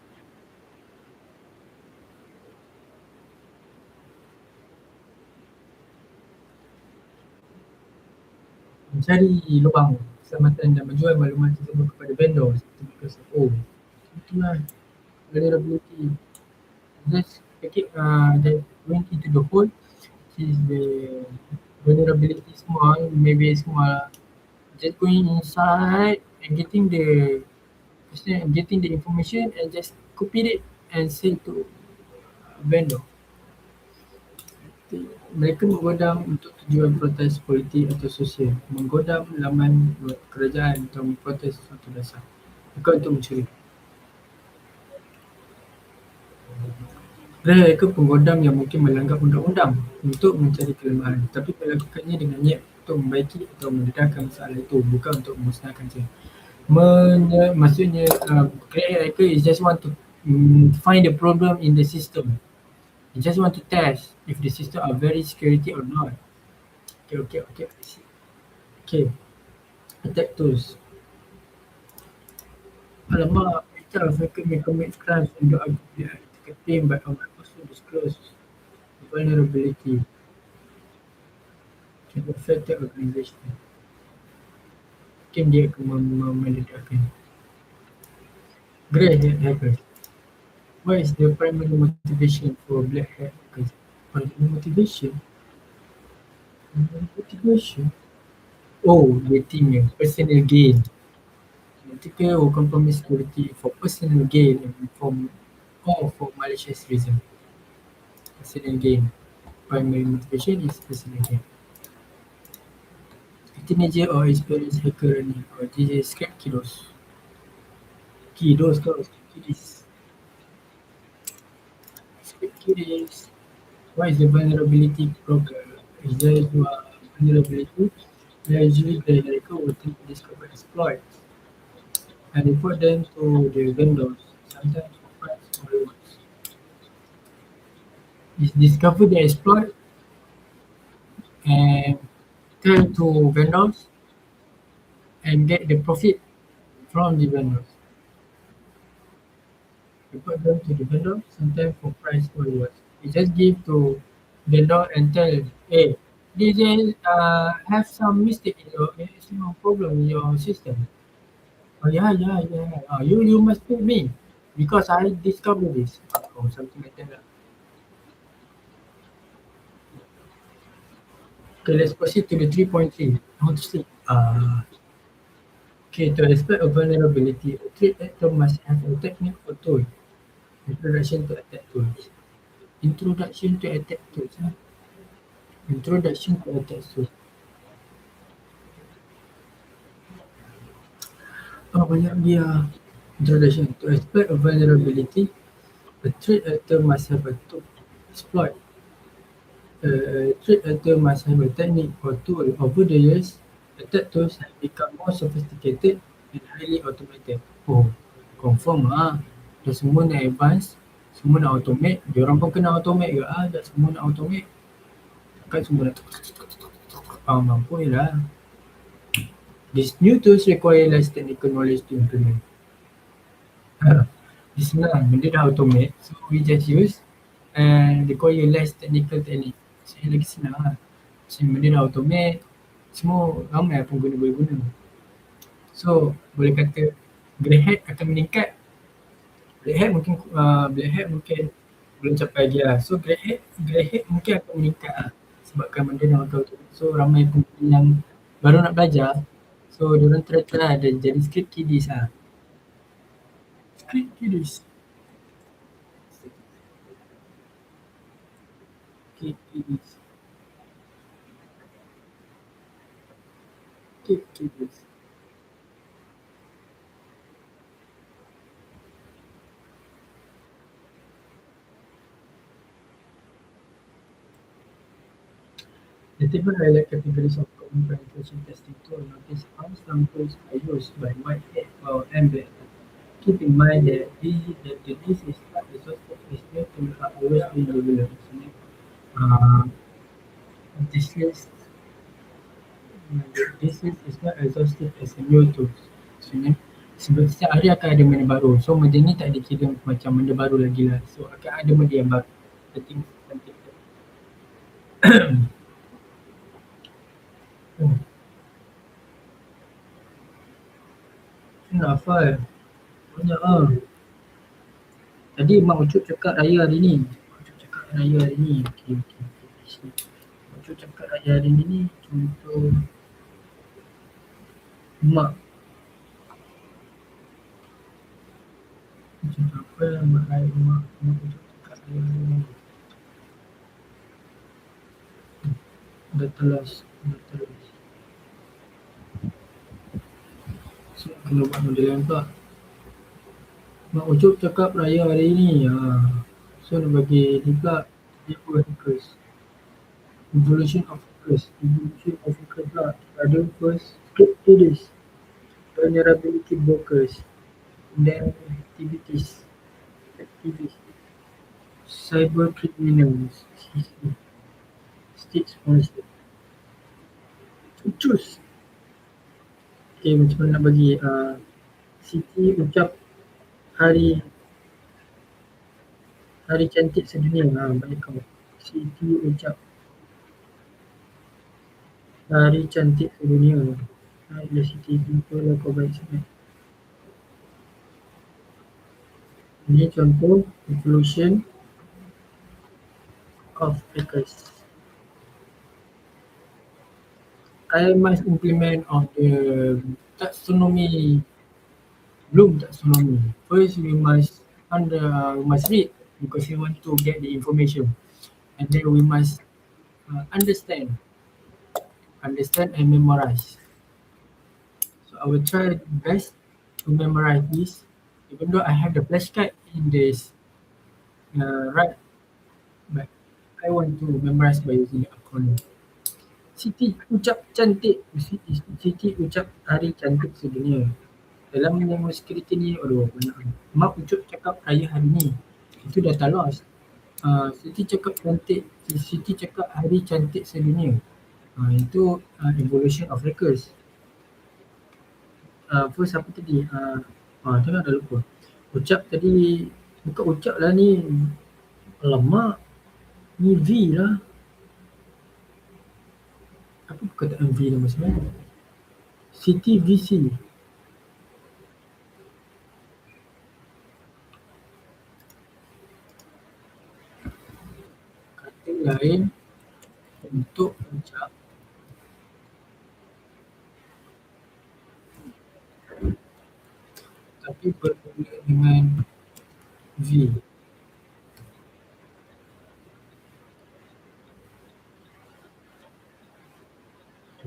Mencari lubang keselamatan dan menjual maklumat tersebut kepada vendor seperti Microsoft. Oh, itulah vulnerability. Just take it, just went into the hole, which is the vulnerability small, maybe small. Just going inside and getting the information and just copy it and send to vendor. Mereka menggodam untuk tujuan protes politik atau sosial, menggodam laman kerajaan atau memprotes suatu dasar, bukan untuk mencuri. Mereka penggodam yang mungkin melanggar undang-undang untuk mencari kelemahan, tapi melakukannya dengan niat untuk membaiki atau mendedahkan masalah itu, bukan untuk memusnahkan saja. Maksudnya great hacker is just want to find the problem in the system. You just want to test if the system are very security or not. Okay. I see. Okay. Attack tools. Alamak, Peter, hacker may commit crimes under claim but also disclose vulnerability can affect the organization. Mungkin dia akan meledakkan. Grey hat hackers. What is the primary motivation for black hat hackers? Primary motivation? Oh, dia timnya. Personal gain. Ethical or compromise security for personal gain or for malicious reason. Personal gain. Primary motivation is personal gain. teenager or experienced hacker running or DJ script kiddos. Kiddos kau, script kiddies. Script kiddies. What is the vulnerability broker? Is there a vulnerability? Usually the hacker will tend to discover exploits and report them to the vendors, sometimes for price or rewards. Is discover the exploit and tell to vendors and get the profit from the vendors. Report them to the vendor, sometimes for price or rewards. You just give to vendor and tell, hey, this is, have some mistake in your, some problem in your system. Oh yeah, yeah, yeah. You must pay me because I discovered this or something like that. Okay, let's proceed to the 3.3. How to sleep. Okay, to expect a vulnerability, a threat actor must have a technique or tool. Introduction to attack tools. Introduction to attack tools. Huh? Introduction to attack tools. Oh, banyak dia. Introduction to expect a vulnerability, a threat actor must have a tool. Exploit. Threat actor must have a technique or tool. Over the years, attack tools have become more sophisticated and highly automated. Oh, confirm ah. Dah semua nak advance, semua nak automate. Diorang pun kena automate ke ah? Dah semua nak automate. Kan semua nak mampu je lah. These new tools require less technical knowledge to implement. Dia senang, benda dah automate, so we just use and require less technical technique. So lagi senang lah. So benda dah automate, semua ramai pun boleh guna. So boleh kata grey hat akan meningkat, black hat mungkin belum capai lagi lah. So grey hat mungkin akan meningkat lah sebabkan benda dah automate. So ramai pun yang baru nak belajar, so diorang try lah jadi script kiddies lah. Script kiddies. Script kiddies. Script kiddies. The table highlight categories of common penetration testing tool. Notice how some tools are used by whitehead or embed. Keep in mind that this is not exhaustive list. New tools are always being developed. Uh, this list this list is not exhaustive as a new tools. Maksudnya sebab setiap hari akan ada benda baru. So benda ni tak dikira macam benda baru lagi lah. So akan ada benda yang baru. I think something like that. Oh, nak hafal. Banyak lah. Tadi Mak Ucup cakap raya hari ni. Mak Ucup cakap raya hari ni. Okay. Mak Ucup cakap raya hari ni contoh Mak. Macam apa Mak Ucup cakap raya hari ni. Dah telas. So kalau buat model yang tak. Mak Ucup cakap raya hari ni. So dia bagi ni pula focus. Evolution of focus pula. Ada first script kiddies, vulnerability brokers, then activities, cyber criminals, state sponsored. Choose. Okay, macam mana nak bagi Siti ucap hari cantik sedunia. Bagi kau. Siti ucap hari cantik sedunia. Bila Siti jumpa lah kau baik sangat. Ini contoh evolution of focus. I must implement of the taxonomy. Bloom taxonomy. First we must read because we want to get the information, and then we must understand and memorize. I will try best to memorize this, even though I have the flashcard in this right, but I want to memorize by using the acronym. Siti ucap cantik, Siti ucap hari cantik sedunia. Dalam menyambut security ni, aduh banyak ni. Mak ucap cakap raya hari ni. Itu dah tak lost. Siti cakap cantik, Siti cakap hari cantik sedunia. Itu evolution of records. First apa tadi? Tengok dah lupa. Ucap tadi, bukan ucap lah ni. Alamak, ni V lah. Apa perkataan V nama sebenarnya? Siti VC. Kata lain untuk ucap. Tapi bermula dengan V.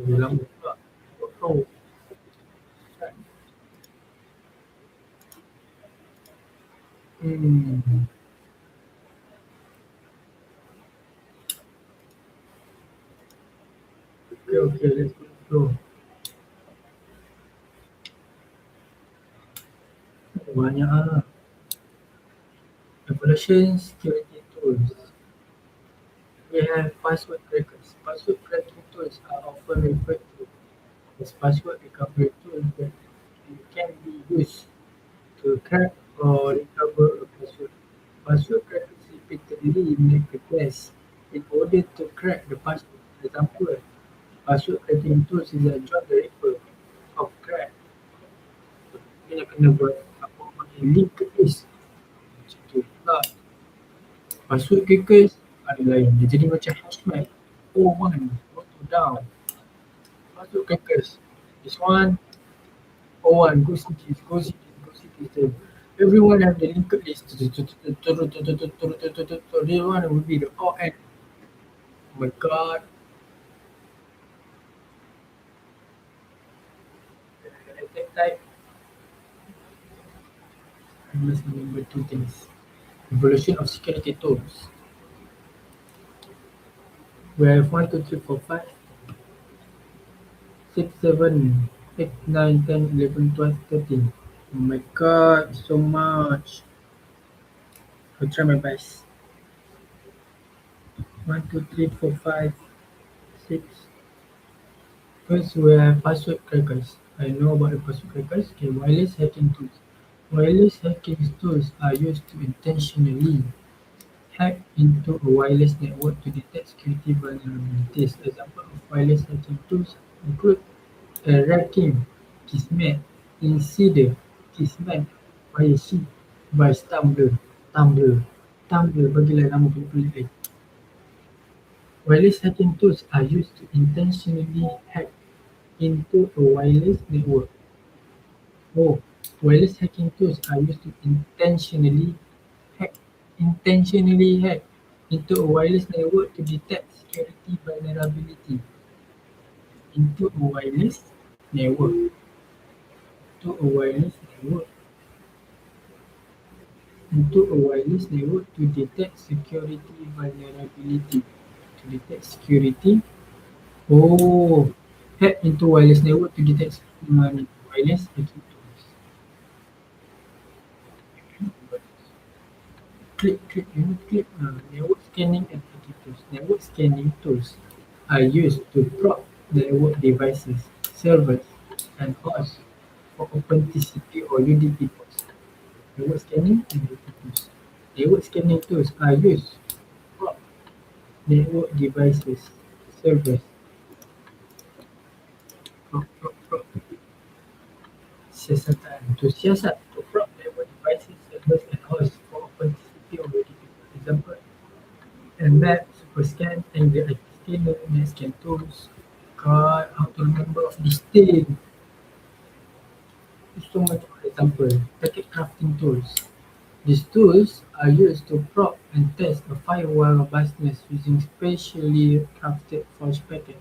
Lama pula. Oh, hmm. Okay, let's go. Banyak lah. Evaluation security tools. We have password crackers. Password cracking tools are often referred to as password recovery tools that can be used to crack or recover a password. Password crackers repeatedly make requests in order to crack the password. Example, password cracking tools is a John the Ripper of crack. Dia kena buat apa link ke list. Macam tu pula. Password crackers ada lain. Dia jadi macam hashmap. Oh one, go to down. Password crackers. This one, oh one, go see this, go see this, go see this. Everyone have the linked list. This one will be the all end. Oh my god. Attack type. I must remember two things. Evolution of security tools. We have 1, 2, 3, 4, 5, 6, 7, 8, 9, 10, 11, 12, 13. Oh my god, so much. I'll try my best. 1, 2, 3, 4, 5, 6. First, we have password crackers. I know about the password crackers. Okay, wireless hacking tools. Wireless hacking tools are used to intentionally hack into a wireless network to detect security vulnerabilities. Example of wireless hacking tools include Rakim, Kismet, Insider, Kismet, YC, Vice Tumblr, bagilah nama pelik-pelik lain. Wireless hacking tools are used to intentionally hack into a wireless network. Oh, wireless hacking tools are used to hack intentionally hack into a wireless network to detect security vulnerability into a wireless network. To a wireless network into a wireless network to detect security vulnerability. To detect security. Oh, hack into wireless network to detect wireless hacking tools. Click. Network scanning and hacking tools. Network scanning tools are used to probe network devices, servers, and hosts for authenticity or UDP ports. Network scanning and hacking tools. Network scanning tools are used to probe network devices, servers, probe siasatan to siasat to probe network devices, servers, and hosts for authenticity or UDP ports. Example, map, super scan, and the IP scanner, net scan tools. God, how to remember of this thing? So much for example, packet crafting tools. These tools are used to probe and test a firewall robustness using specially crafted forge packet.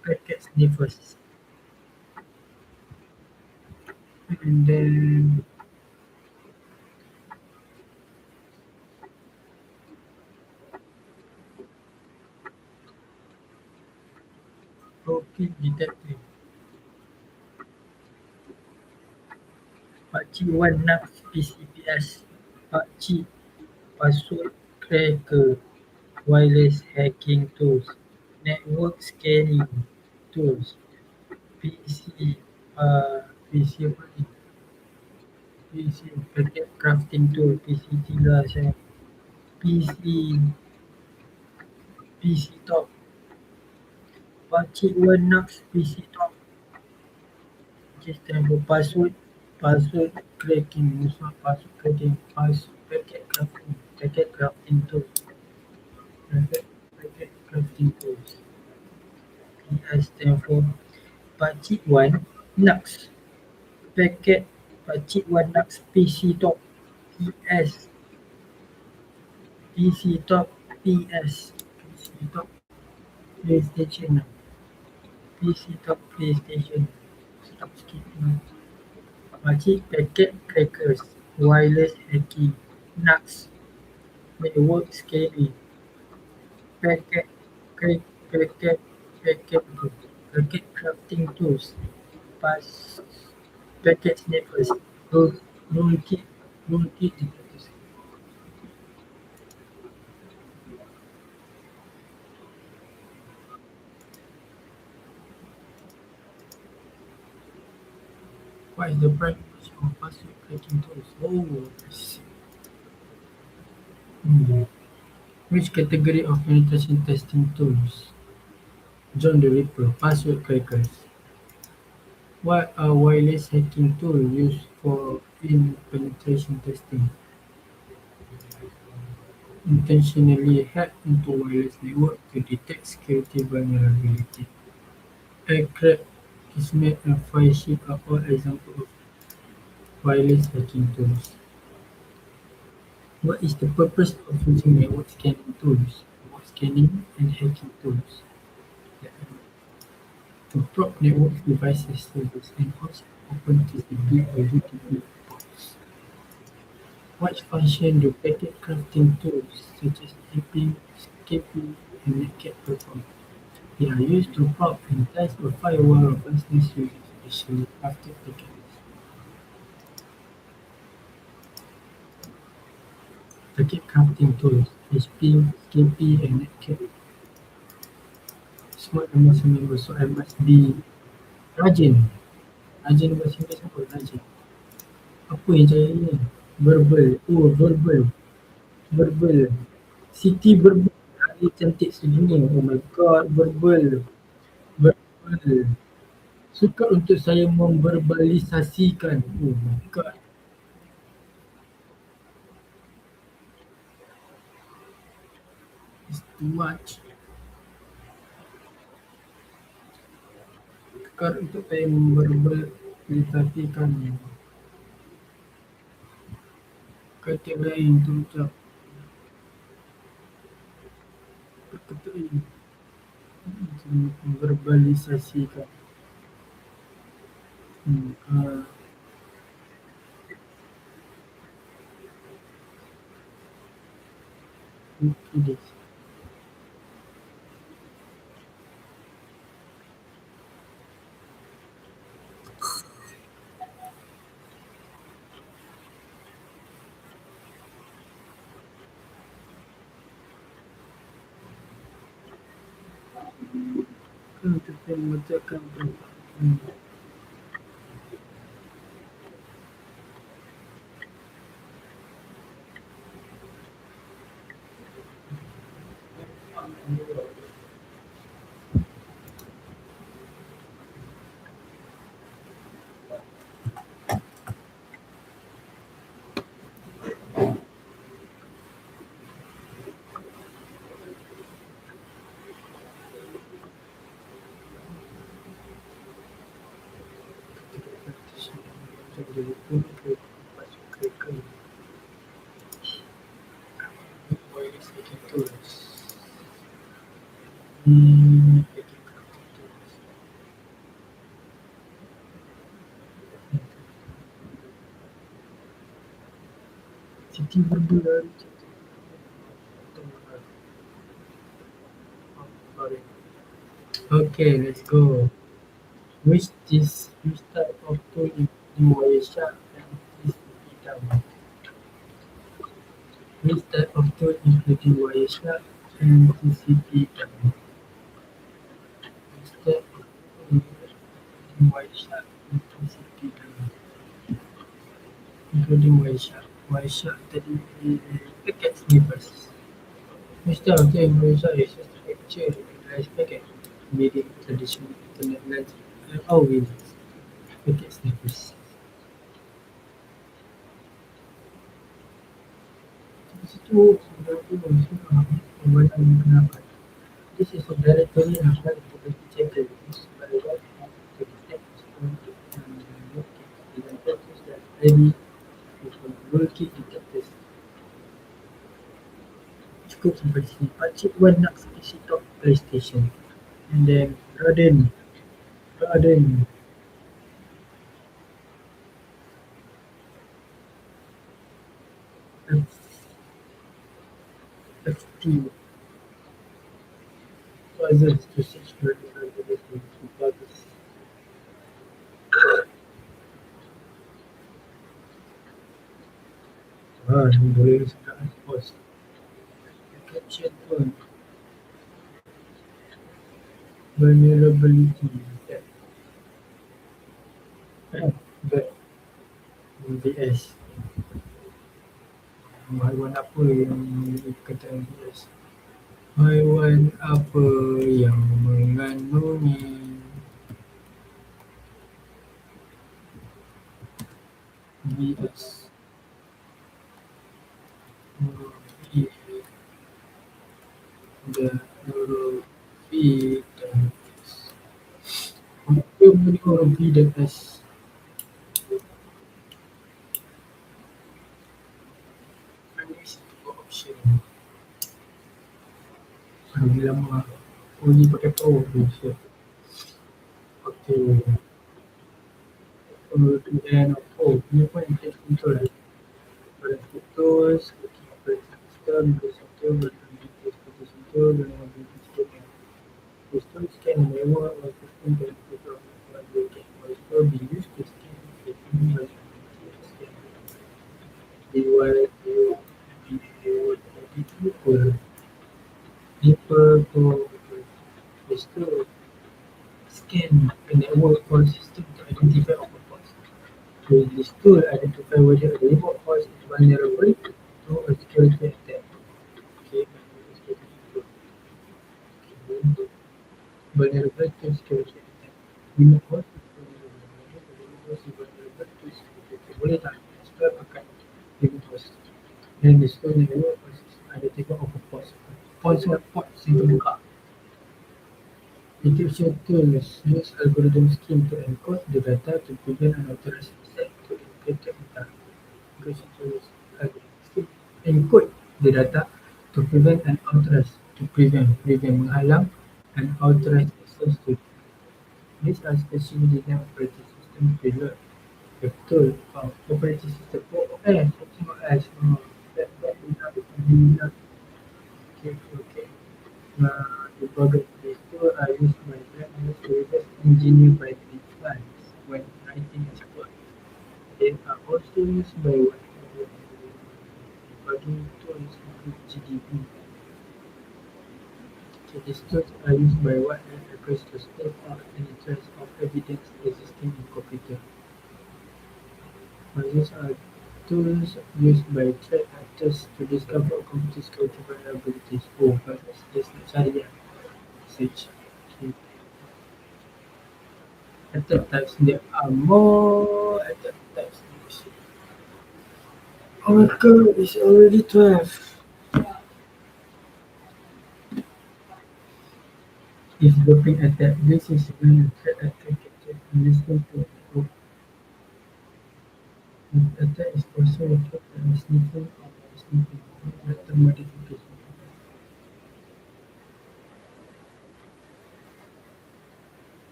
packet sniffers, and then Rocket Detective, Pakcik Wan Nak PCPS, Pakcik Password Cracker, Wireless Hacking Tools, Network Scanning Tools, PC, PC apa ni? PC Packet Crafting Tool, PC jelas PC, PC Top, Pakcik Wan Nak PC Top, sistem password, password cracking, musuh password cracking, password packet crafting, packet crafting tools, packet crafting tools. PS stand for Pakcik Wan Nux packet, Pakcik Wan Nux PC top, PS, PC top, PS, PC top, PlayStation, PC top, PlayStation. Stop skipping. Pakcik packet crackers, wireless hacking, Nux, network scaling, packet, crack, packet crafting tools, pass, packet sniffers, roll, roll kit, roll kit detectors. What is the primary function of password cracking tools? Oh, I see. Hmm. Which category of penetration testing tools? John the Ripper, password crackers. What are wireless hacking tools used for in penetration testing? Intentionally hack into wireless network to detect security vulnerability. Aircraft, Kismet, and Fireship are all examples of wireless hacking tools. What is the purpose of using network scanning tools? Network scanning and hacking tools to probe network devices, servers, and host open TCP or UDP ports. What function do packet crafting tools such as APIM, escaping, and netcat perform? They are used to probe and test a firewall or business using specially crafted packets. Packet crafting tools, HPing, escaping, and netcat. Semua nama semua, so I must be rajin. Rajin bahasa Inggeris apa? Rajin. Apa yang saya ni? Verbal. Oh, verbal. Verbal. Siti verbal. Hari cantik sedunia. Oh my god, verbal. Verbal. Sukar untuk saya memverbalisasikan. Oh my god, it's too much. Sukar untuk saya memverbalisasikan. Kata lain untuk ucap. Kata lain. Memverbalisasikan. Hmm, okay, untuk saya membacakan berapa. Jadi pun masuk ke wireless hacking tools. Siti berbulan. Sorry. Okay, let's go. Which type of tool including wire sharp and TCP dummy? Which type of tool including wire sharp and TCP dummy? Which type of tool including wire sharp and TCP dummy? Including wire sharp. Wire sharp tadi packet snippers. Which type of tool including wire sharp is used to capture and analyze packet within traditional internet lens or with packet snippers. Di situ sebenarnya sudah pembuatan pendapat. This is a directory number activity checker used by one to detect untuk locate identities that ready for rootkit detectors. Cukup sampai sini. Pakcik Wan nak isi top PlayStation. And then Raden, FT, puzzles to search for the algorithm to puzzles. Ni boleh sekarang pause. Caption pun vulnerability that but BS. Haiwan apa yang kata BS? Haiwan apa yang mengandungi BS? Huruf dan huruf V dan S. Apa benda huruf V dan S? Ada situ option. Lagi lama. Oh ni pakai power option. Okay. To the end of ni pun text control lah. Pada putus, looking operating system, because system, bertemu details putus itu, dan mobility scanner. System scan memory or system can put on the can also be used to scan the email scan. They would edit people to restore scan the network or system to identify overflows. To this tool identify whether a remote host is vulnerable to a security attack. Okay, vulnerable to security attack. Remote host is vulnerable. Remote host is vulnerable to security attack. Boleh tak install pakai remote host? Dan install remote host ada tengok overflows. Ports yang terbuka. Encryption tools use algorithm scheme to encode the data to prevent unauthorized access to encrypted data. Encryption tools algorithm scheme encode the data to prevent menghalang unauthorized access to. These are specially designed operating system payload. Betul. Operating system. Tengok that okay. The program store are used by programmers to reverse engineer binary files when writing as code. They are also used by debugging tools include GDB. So these tools are used by whatever hackers to sniff out any trace of evidence existing in computer. These are tools used by threat actors to discover computer security vulnerabilities. Oh, just nak cari lah. Search. Okay. Attack types. There are more attack types. Oh my god, it's already 12. If doping attack, this is when a threat attack captures and listens to a group. If attack is also referred to as sniffing or sniffing, method modification.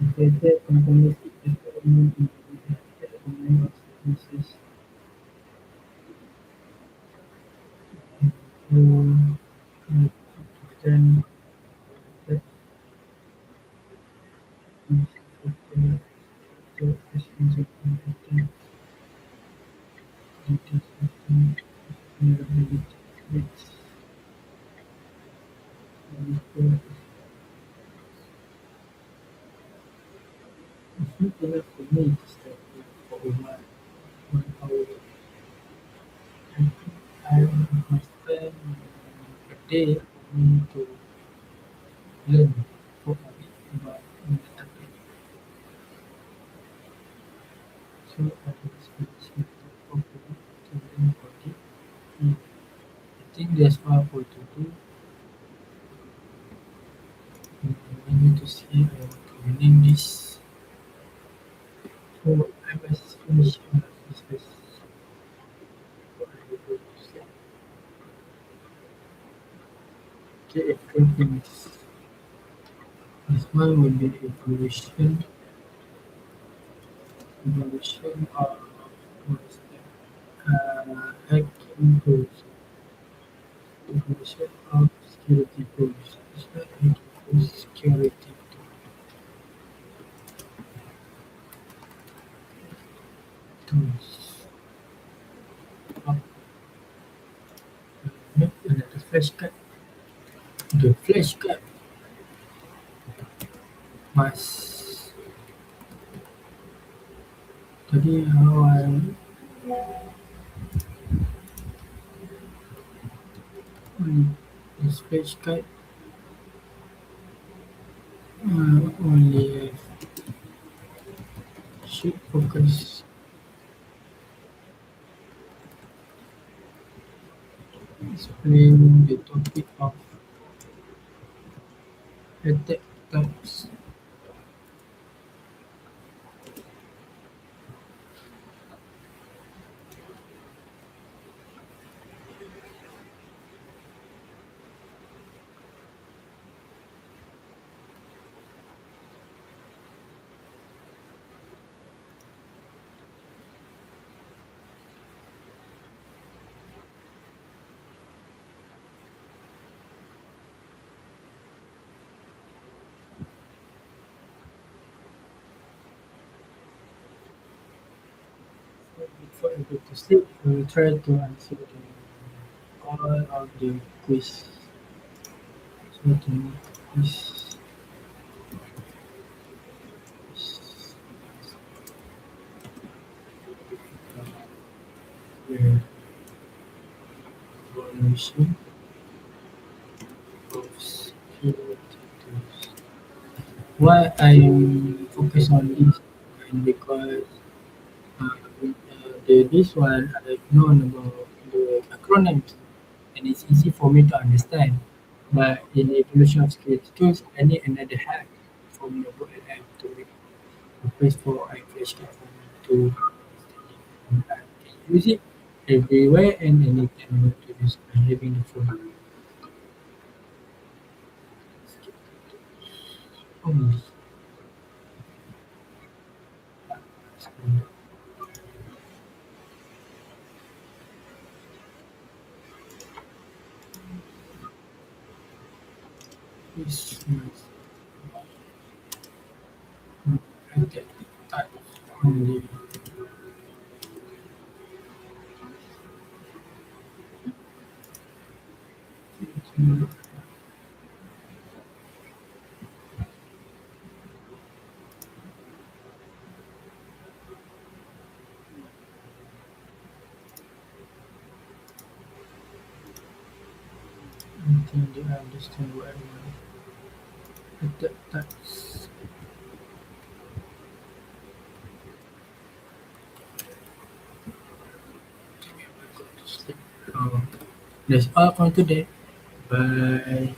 Synthetic components is common in the attack domain of services. It's not enough for me to study for one hour. I must spend a day for me to learn for a bit about the topic. So I will spend some time for me to learn about it. Mm, I think there's far more to do. I need to see I want to rename this. So I must finish all of this first before I go to sleep. Okay, after things. This one will be evolution of what's that? Hacking tools, evolution of security tools. It's not hacking tools, security tools. Up, another flashcard. The flashcard must tadi how I this flashcard only should focus explain the topic of attack types. Before I go to sleep, I will try to answer all of the quiz. So to make quiz where evaluation of security tools. Why I am focused on this? And because this one I've known about the acronyms and it's easy for me to understand. But in evolution of security tools, I need another hack from the book and I have to request for a flash card for me to study. I can use it everywhere and anytime I want to use by having the phone. Oh, it's nice. I get that only until they understand what I want. That's go to sleep. That's all for today. Bye.